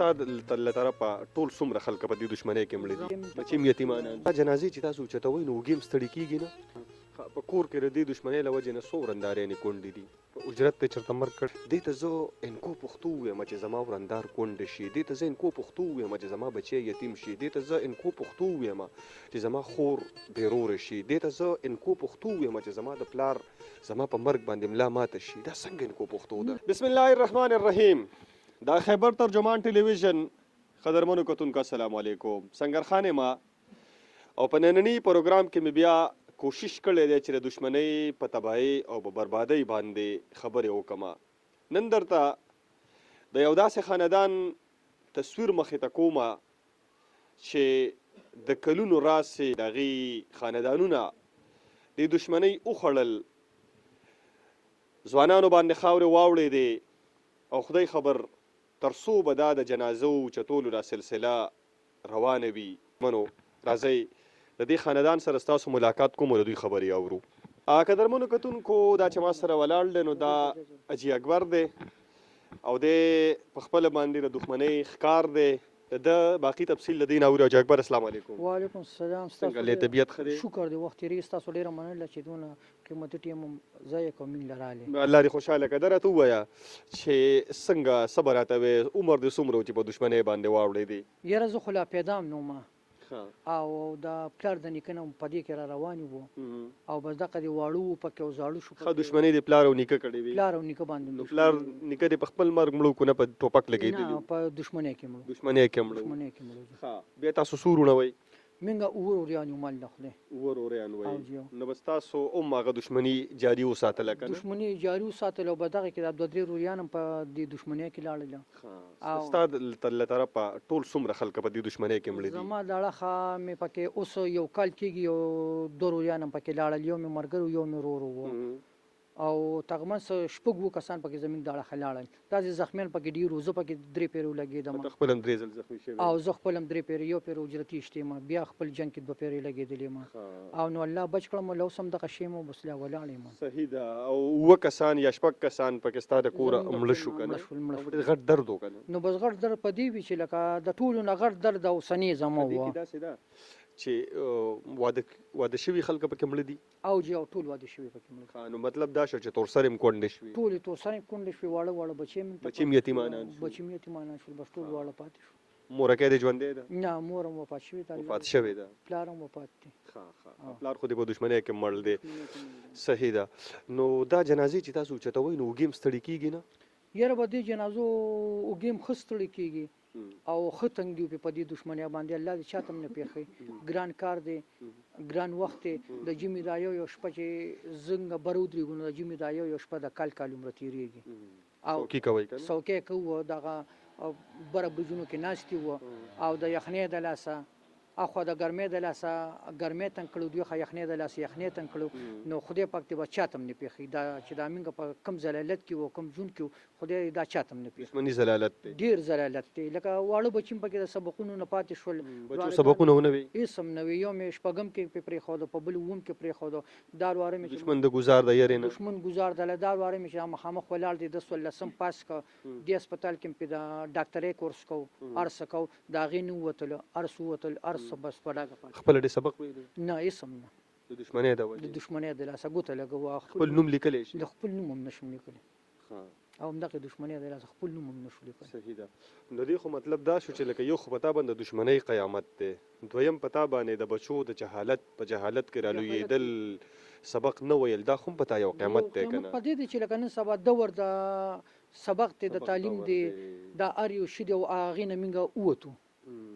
تا له طرفه ټول څومره خلک په دې دښمنۍ کې مړه دي بچي هم یتیمانان دا جنازې چې تاسو اوچتوئ نو اوږې هم ستړي کېږي نه په کور کې د دې دښمنۍ له وجې نه څو ورندارانې کونډې دي په اجرت ته چېرته مرګ کړ دې ته زه انکو پښتو ووایم چې زما ورندار کونډه شي دې ته زه انکو پښتو ووایم چې زما بچی یتیم شي دې ته زه انکو پښتو ووایم چې زما خور بېروره شي دې ته زه انکو پښتو ووایم چې زما د پلار زما په مرګ باندې ملا ماته شي دا څنګه انکو پښتو ده بسم الله الرحمن الرحیم دا خیبر ترجمان ټلویزیون قدرمنو کتونکو السلام علیکم سنگرخان ما او په نننی پروګرام کې مې بیا کوشش کړی دی چې د دښمنۍ په تباهۍ او په بربادۍ باندې خبرې وکړم نن درته د یو داسې خاندان تصویر مخې ته کومه چې د کلونو راسې د هغې خاندانونه د دښمنۍ وخوړل ځوانانو باندې خاورې واوړې دی او خدای خبر تر څو به دا د جنازو چتولو دا سلسله روانه وي منو راځئ د دې خاندان سره ستاسو ملاقات کوم او د دوی خبرې اورو قدرمنو کتونکو دا چې ما سره ولاړ دی نو دا اجي اکبر دی او دی په خپله باندې د دښمنۍ ښکار دی د باقي تفصیل د دې نه اورو اجي اکبر السلام علیکم وعلیکم السلام څنګه له طبیعت ښه دی شکر دی وخت تېرېږي ستاسو ډېره مننه چې دونه قیمتي ټیم ضایع کوم موږ له رالې الله دې خوشحاله کړه راته ووایه چې څنګه څه به راته وایې عمر دې څومره و چې په دښمنۍ باندې واوړې دی یاره زه خو لا پیدام نه وم او د پلار د نیکه نه په دې کې را روان وو او بس دغه دې واړه وو پکې او زاړه شو ښه دښمنۍ دې پلار او نیکه کړې وي پلار او نیکه باندې نو پلار نیکه دې په خپل مرګ مړو کو نه په ټوپک لګېدلي نه په دښمنۍ کې مړو دښمنۍ کې مړو دښمنۍ کې مړو ښه بیا تاسو څو وروڼه وئ منګه اووه وریان یو مال نه خدای اووه وروریان او وئ جیو. نو بس تاسو هم هغه دښمني جاري وساتله که نه دښمنۍ جاري وساتله او په دغه کې دا دوه درې وریان هم په دې دښمنۍ کې لاړل ښه ستا له طرفه ټول څومره خلک په دې دښمنۍ کې مړه دي زما داړه ښه مې پکې اوس یو کال کېږي یو دوه وریان هم پکې لاړل یو مې ملګری یو مې ورور و او تقریبا شپږ اووه کسان پکې زموږ داړه ښه لاړل داسې زخمیان پکې ډېر وو زه پکې درې پیرې ولګېدم ته خپل هم درې ځل زخمي شوی او زه خپل هم درې پیرې یو پیر اجرتي اشتیم بیا خپل جنګ کې دوه پیرې لګېدلې ما او نو الله بچ کړم له اوس هم دغه شی مو بس لا ولاړ یم صحیح ده او اووه کسان یا شپږ کسان پکې ستا د کوره مړه شو که نه غټ درد و که نه نو بس غټ درد په دې وي چې لکه د ټولو نه غټ درد او سنې زما وه داسې ده چې واده شوي خلک پکې مړه دي او جی او ټول واده شوي پکې مړه نو مطلب دا شو چې تورسرې هم کونډې شوي ټولې تورسرې کونډې شوې واړه بچي هم یتیمانان شول بچي هم یتیمانان شول بس ټول واړه پاتې شو مورکۍ دې ژوندۍ ده نه مور هم وفات شوې ده وفات شوې ده پلار هم وفات دی پلار خو دې په دښمنۍ کې مړ دی صحیح ده نو دا جنازې چې تاسو اوچتوئ نو اوږې هم ستړي کېږي نه یاره به دې جنازو اوږې هم ښه ستړي کېږي او ښه تنګ دی په دې دښمنۍ باندې الله دې چاته هم نه پېښوي ګران کار دی ګران وخت دی د ژمي دا یو شپه چې زنګ بر ودرېږو نو د ژمي دا یو شپه د کال عمره تېرېږي او څوکۍ کوو دغه بره برجونو کې ناستې وو او د یخنۍ د لاسه اخوا د ګرمۍ د لاسه ګرمۍ تنګ کړو دوی خو یخنۍ د لاسه یخنۍ تنګ کړو نو خدای پاک دې به چاته هم نه پېښوي دا چې دا موږ په کم ضلالت کې وو کم ژوند کې وو خدای دا چاته هم نه پېښوي دښمني ضلالت دی ډېر ضلالت دی لکه واړه بچي هم پکې د سبقونو نه پاتې شول بچو سبقونه ونه وي هېڅ هم نه وي یو مې شپږم کې پې پرېښوده په بل اووم کې پرېښوده دا واره مې دښمن د ګزار د یارې نه دښمن ګزار دله دا واره مې چې مخامخ ولاړ دی 10 پاس که دې هسپتال کې مې پې د ډاکټرۍ کورس کو ارڅه کو د هغې نه ووتلو ارڅ ووتل ارڅ بس په ډاګه خپله دې سبق ویلی نه هېڅ هم نه د دښمنۍ د د دښمنۍ د لاسه ګوته لګوه خپل نوم لیکلی شي د خپل نوم هم نشم لیکلی او همدغې دښمنۍ د لاسه خپل نوم هم نشو لیکلی صحیح ده نو دې خو مطلب دا شو چې لکه یو خو په تا باندې د دښمنۍ قیامت دی دویم په تا باندې د بچو د جهالت په جهالت کې رالویېدل سبق نه ویل دا خو په تا یو قیامت دی که نه په دې دی چې لکه نن سبا دور د سبق دی د تعلیم دی دا هر یو شي دی او هغې نه موږ ووتو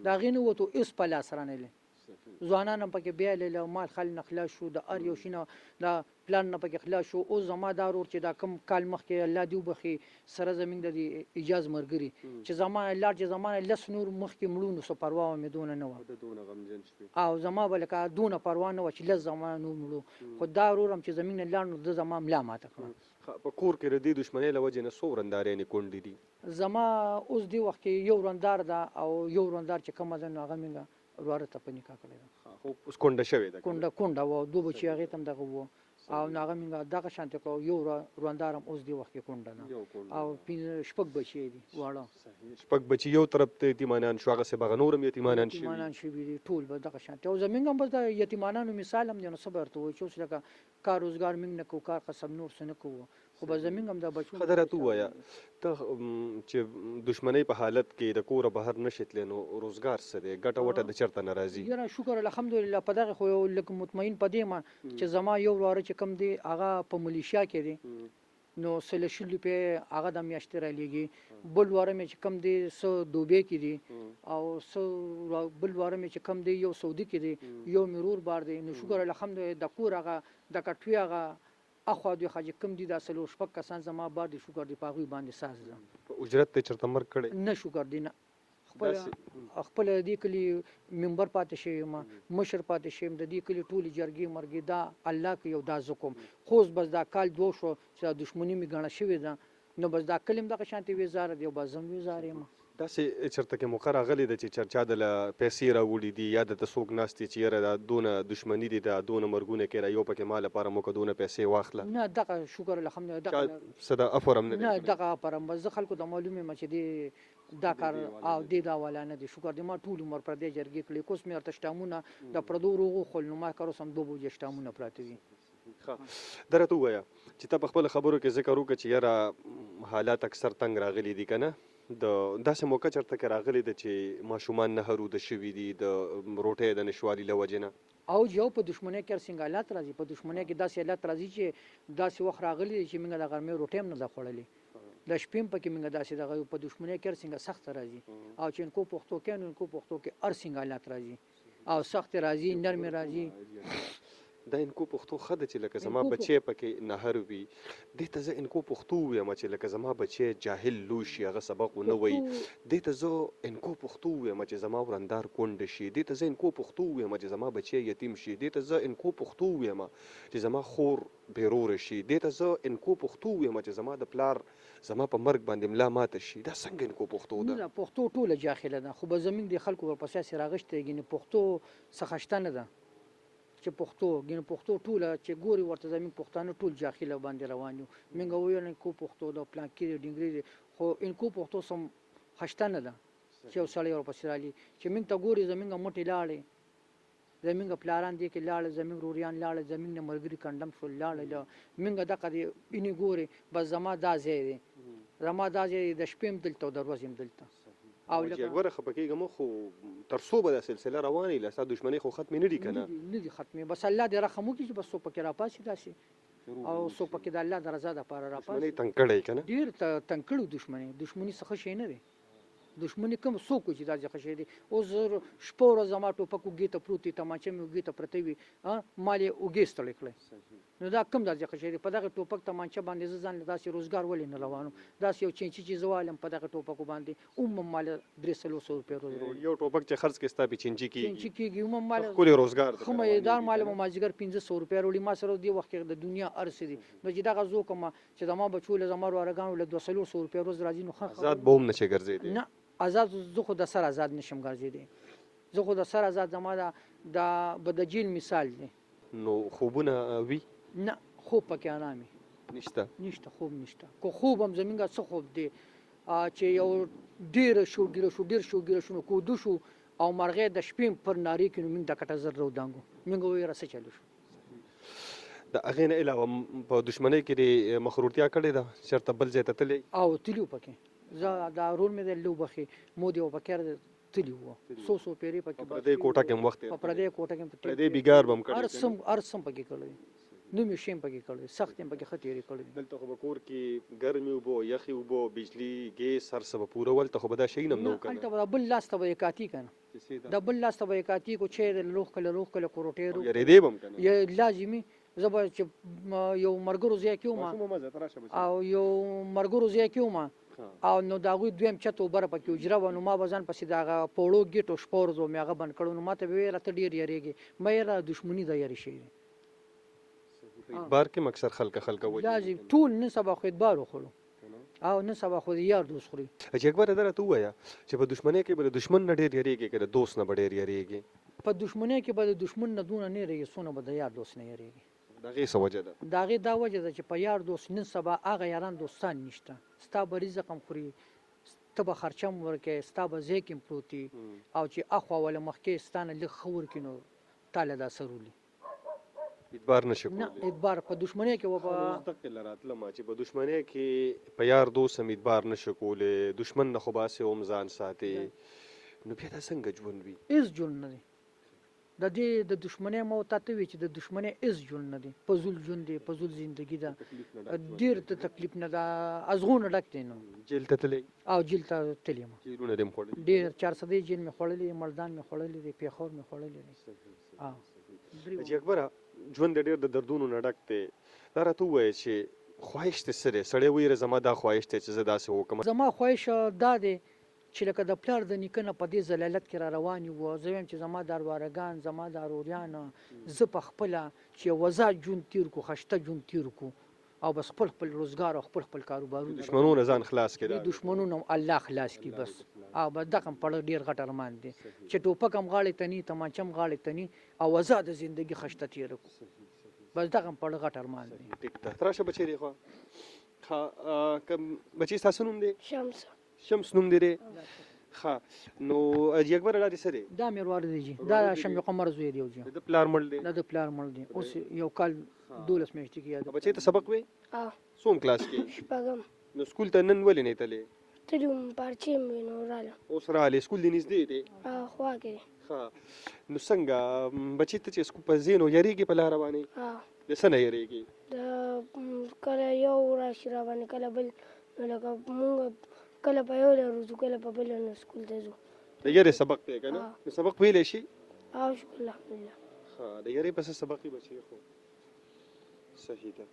د هغې نه ووتو هېڅ په لاس رانهلې ځوانان هم پکې بیایلل او مال خال نه خلاص شو د هر یو شي نه د پلان نه پکې خلاص شو اوس زما دا ورور چې دا کم کال مخکې الله دې وبخي سره زموږ د دې اجاز مرګري چې زما لاړ چې زما لس نور مخکې مړو نو څه پروا مې دونه نه وه او زما به لکه دونه پروا نه وه چې لس زما نور مړو خو دا ورور هم چې زموږ نه لاړ نو ده زما ملا ماته کړه په کور کې د دې دښمنۍ له وجې نه څو ورندارانې کونډې دي زما اوس دې وخت کې یو ورندار ده او یو ورندار چې کومه ده نو هغه موږ وروره ته په نکاح کړې ده خو اوس کونډه شوې ده کونډه وه دوه بچي هغې ته هم دغه وه او ناغه موږ دغه شانته کو یو رواندارم اوس دی وخت کې کونډه نه او شپږ بچي دي واړه شپږ بچي یو طرف ته یتیمانان شو هغه سه بغنورم یتیمانان شي یتیمانان شوي دي ټول به دغه شانته او زمونږ هم بس د یتیمانانو مثال هم دی نو صبر ته وایي چې اوس لکه کار روزګار موږ نه کوو کار قسم نور څه نه کوو خو به زمونږ هم د بچو خبره تو وایا ته چې دشمنی په حالت کې د کوره بهر نشتل نو روزګار څه دی ګټه وټه د چرته ناراضي یاره شکر الحمدلله په دغه خو یو لکه مطمئن پدې ما چې زما یو واره چې کم دی هغه په ملیشیا کې دی نو سل شل په هغه د میاشتې را لګي بل واره مې چې کم دی سو دوبه کې دي او سو بل واره مې چې کم دی یو سعودي کې دی یو مرور بار دی نو شکر الحمدلله د کور هغه د کټوي هغه اخو د خاج کم دي د سلو شپک کسان زما بار دي شکر دی پاغوي باندې ساز ده اجرت ته چرته مر کړي نه شکر دی نه خپل دې کلی منبر پاتې شي ما مشر پاتې شي د دې کلی ټول جرګي مرګي دا الله کې یو دا زکم خوز بس دا کال دو شو چې دښمنی می غنه شوی ده نو بس دا کلم دغه شانتي وزاره دی بازم وزاره ما دا سه چرته کې مقرره غلي د چې چرچا د پیسې راوړي دي یا د تسوق ناستي چې یره دا دونه دښمنی دي دا دونه مرګونه کې را یو پکې مال لپاره مو کدونه پیسې واخله نه دغه شکر الحمدلله دغه صدا افرم نه دغه پرم بس خلکو د معلومه ما چې دی دا کار او د دا ولا نه دي شکر دی ما ټول عمر پر دې جرګي کلی کوس مې ارته شتامونه د پردو روغو خل نو ما کارو سم دوه بوجه شتامونه پراته دي درته وایا چې ته په خپل خبرو کې ذکر وکړه چې یاره حالات اکثر تنگ راغلي دي کنه د داسې موقع چرته کې راغلي د چې ماشومان نه هرو د شوي دي د روټۍ د نشوالي له وجې نه او جو په دښمنۍ کې څنګه حالات راځي په دښمنۍ کې داسې حالات راځي چې داسې وخت راغلي چې موږ د غرمې روټۍ هم نه ده خوړلې د شپې په کې موږ داسې دغه په دښمنۍ کې څنګه سخت راځي او چې انکو پښتو کې نو انکو پښتو کې ار څنګه حالات راځي او سخت راځي نرم راځي دا انکو پښتو خده چې لکه زما بچي پکې نهر وي دې ته زه انکو پښتو وایم چې لکه زما بچي جاهل لوشي هغه سبق نه وي دې ته زه انکو پښتو وایم چې زما ورندار کونډ شي دې ته زه انکو پښتو وایم چې زما بچي یتیم شي دې ته زه انکو پښتو وایم چې زما خور بیرور شي دې ته زه انکو پښتو وایم چې زما د پلار زما په مرګ باندې ملا ماته شي دا څنګه انکو پښتو ده نه پښتو ټوله جاهله ده خو به زمونږ د خلکو ورپسې راغشتېږي نه پښتو څه خشته نه ده چې پښتو ګینه پښتو ټوله چې ګوري ورته زمين پښتانه ټول جاهله باندې روان یو منګه ویل کو پښتو د پلان کې ډنګري خو انکو پښتو سم خشته نه ده چې وسړی ورپسې رالي چې موږ ته ګوري زمونږ مټي لاړې زمونږ پلاران دي کې لاړ زمونږ روريان لاړ زمونږ مرګري کندم شو لاړ موږ دغه دی اني ګوري بس زما دا ځای دی زما دا ځای د شپې دلته او د ورځې دلته او لکه ګوره خپکیږم خو ترسو به د سلسله رواني لسه دښمنی خو ختم نه دي کنه نه دي ختمه بس الله دې رحم وکړي چې بس سو پکې را پاسي داسي او سو پکې د الله درزه د پاره را پاسي دښمنی تنکړې کنه ډیر تنکړو دښمنی څخه شي نه دي دښمنی کوم څوک چې دا ځخه شي دي او زر شپور زما ټوپکو ګیته پروتي تماچه مې ګیته پرته وي مالې اوګېستل کړې نو دا کوم دا ځخه شي په دغه ټوپک تماچه باندې ځان داسې روزګار ولې نه روانو داسې یو چې زوالم په دغه ټوپکو باندې مال 300 روپیا روز یو ټوپک چې خرڅ کې ستا په چنجي کېږي مال کولې روزګار خو مې دار مال ماجګر 1500 روپیا وروړي ما سره دی وخت د دنیا ارس دي نو چې دغه زو کوم چې د ما بچول زما ورګانو له 200 روپیا روز راځي نو خه آزاد بوم نشي ګرځي نه آزاد زه خو د سر آزاد نشم ګرځېدی زه خو د سر آزاد زما د بدجیل مثال دی نو خوبونه وی نه خوب پکې آرامي نشته خوب نشته کو خوب هم زمونږه څه خوب دی چې یو ډیر شوګیره شو کو دو شو او مرغې د شپې پر ناری کې موږ د کټه زر رو دانګو موږ وې راسه چلو شو د اغه نه علاوه په دښمنۍ کې مخروطیا کړې ده شرط بل ځای ته تللی او تلیو پکې زه دا رول مې د لوبخي مودي او بکر تلیو سو پیری پکې په دې کوټه کې وخت په دې کوټه کې په دې بیګار بم کړی ارسم پکې کړی نو مې شیم پکې کړی سخت پکې خطرې کړی دلته خو کور کې ګرمي وبو یخي وبو بجلی ګیس هر څه پوره ول ته خو به دا شي نم نو کنه البته بل لاس ته به کاتی کنه د بل لاس ته به کاتی کو چې لوخ کله کوروټېرو یری دی بم کنه یا لازمي زبر چې یو مرګرو ځای کېوم او یو مرګرو ځای کېوم او نو دا غوي دویم چتو بر پکې اجرا ونه ما بزن پسې دا پوړو گیټو شپور زو میغه بن کړو نو ماته ویره ته ډیر یریږي مې را دښمنی د یری شي بار کې مکسر خلک وایي لازم ټول نه سبا خو ادبار خورو او نه سبا خو یار دوست خوري چې اکبر درته وایا چې په دښمنۍ کې به دښمن نه ډیر یریږي کړه دوست نه ډیر یریږي په دښمنۍ کې به دښمن نه دون نه یریږي سونه به د یار دوست نه یریږي دغه څه وجه ده؟ د هغې دا وجه ده چې په یار دوست نن سبا هغه یاران دوستان نشته. ستا به رزق هم خوري، ته به خرچه هم ورکوې، ستا به ځای کې هم پروت وي، او چې اخوا وله مخکې ستا نه لږ ښه ورکړي نو تا له دا اثر ولي. اعتبار نشي نه کولی. اعتبار په دشمنۍ کې و به دقیقې له راتلم چې په دشمنۍ کې په یار دوست هم اعتبار نشي کولی، دشمن نه خو به هسې هم ځان ساتي، نو بیا دا څنګه ژوند وي؟ هېڅ ژوند نه دی. د دې د دشمنۍ ما ورته ته وي چې د دشمنۍ هېڅ ژوند نه دی، فضول ژوند دی، فضول زندګي ده، ډېر د تکلیف نه ده، ازغونه ډک دی. نو جیل ته تللی؟ او جیل ته تللی یم، جیلونه دې هم خوړلي؟ ډېر 400 جیل مې خوړلی دی، ملدان مې خوړلی دی، پېښور مې خوړلی دی. حاجي اکبره ژوند ډېر د دردونو نه ډک دی، دا راته ووایه چې خواهش دې څه دی؟ سړی ویره زما دا خواهش دی چې زه داسې وکړم. زما خواهش دا دی چې لکه د پلار د نیکه نه په دې ذلالت کې را روان یو، زه وایم چې زما دا وروارګان، زما دا وروریان، زه په خپله چې یو ازاد ژوند تېر کړو، خشته ژوند تېر کړو، او بس خپل خپل روزګار او خپل خپل کاروبارونه دشمنونه ځان خلاص کړي. د دشمنونو الله خلاص کړي بس. او بس دغه هم پړه ډېر غټ ارمان دی چې ټوپک هم غاړې ته نی، تمانچه هم غاړې ته نی، او ازاده زندګي خشته تېره کړو. بس دغه هم پړه غټ ارمان دی. ټیک ده، ته راشه بچی دی خوا. بچی ستاسو نوم دی؟ شمس. شمس نوم دی دی؟ ښه، نو حاجي اکبر دا دې څه دی؟ دا مې ورور دی جي، دا شمع قمر زوی دی جي. د پلار مړ دی؟ دا د پلار مړ دی، اوس یو کال 12 میاشتې کې یاد. بچی ته سبق وی؟ څوم کلاس کې؟ شپږم. نو سکول ته نن ولې نه تللی؟ تللی وم، پارچې مې نو راغلم. اوس راغلی، سکول دې نږدې دی؟ خوا کې دی. ښه، نو څنګه بچي ته چې سکول په ځې نو یریږي په لاره باندې؟ د څه نه یریږي؟ کله یو راشي را باندې، کله بل، نو لکه مونږ کله په یو لاره ځو، کله په بله، نو سکول ته ځو. د یرې سبق دی که نه؟ نو سبق ویلی شي؟ شکر الحمدلله. ښه، د یرې پسې سبق یې بچي خو صحیح ده.